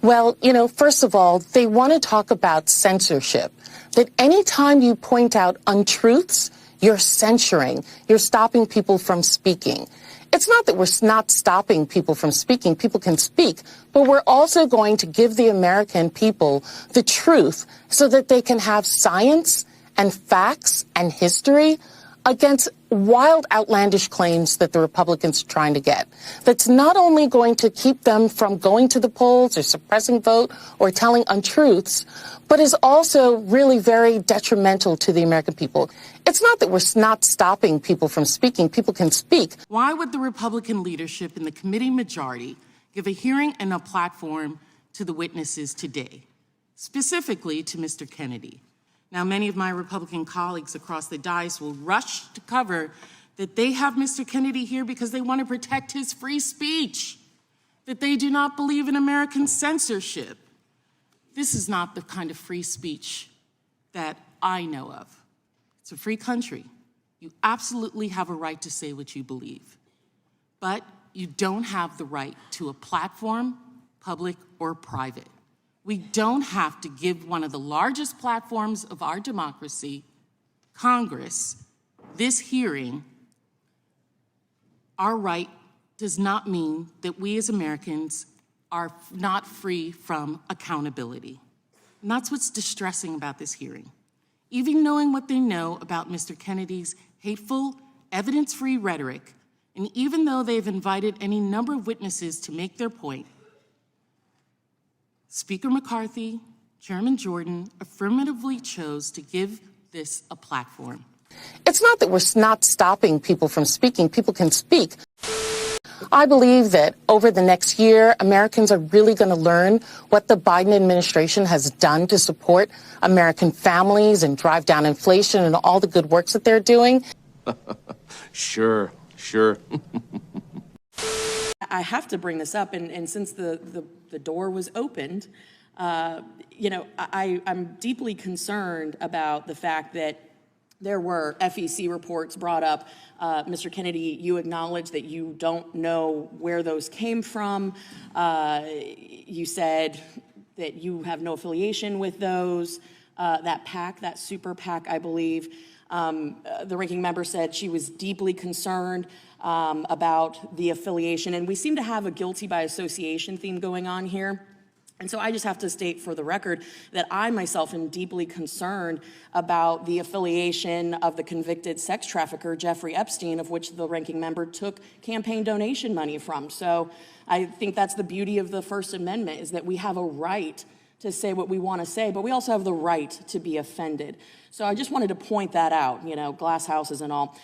Well, first of all, they want to talk about censorship, that anytime you point out untruths, you're censoring, you're stopping people from speaking. It's not that we're not stopping people from speaking. People can speak, but we're also going to give the American people the truth so that they can have science and facts and history against wild, outlandish claims that the Republicans are trying to get. That's not only going to keep them from going to the polls or suppressing vote or telling untruths, but is also really very detrimental to the American people. It's not that we're not stopping people from speaking. People can speak. Why would the Republican leadership and the committee majority give a hearing and a platform to the witnesses today, specifically to Mr. Kennedy? Now, many of my Republican colleagues across the dais will rush to cover that they have Mr. Kennedy here because they want to protect his free speech, that they do not believe in American censorship. This is not the kind of free speech that I know of. It's a free country. You absolutely have a right to say what you believe, but you don't have the right to a platform, public or private. We don't have to give one of the largest platforms of our democracy, Congress, this hearing. Our right does not mean that we as Americans are not free from accountability. And that's what's distressing about this hearing. Even knowing what they know about Mr. Kennedy's hateful, evidence-free rhetoric, and even though they've invited any number of witnesses to make their point, Speaker McCarthy, Chairman Jordan affirmatively chose to give this a platform. It's not that we're not stopping people from speaking. People can speak. I believe that over the next year, Americans are really going to learn what the Biden administration has done to support American families and drive down inflation and all the good works that they're doing. Sure. I have to bring this up, and since the door was opened, I'm deeply concerned about the fact that there were FEC reports brought up. Mr. Kennedy, you acknowledged that you don't know where those came from. You said that you have no affiliation with those, that PAC, that super PAC, I believe. The ranking member said she was deeply concerned about the affiliation, and we seem to have a guilty by association theme going on here. And so I just have to state for the record that I myself am deeply concerned about the affiliation of the convicted sex trafficker, Jeffrey Epstein, of which the ranking member took campaign donation money from. So I think that's the beauty of the First Amendment, is that we have a right to say what we want to say, but we also have the right to be offended. So I just wanted to point that out, glass houses and all.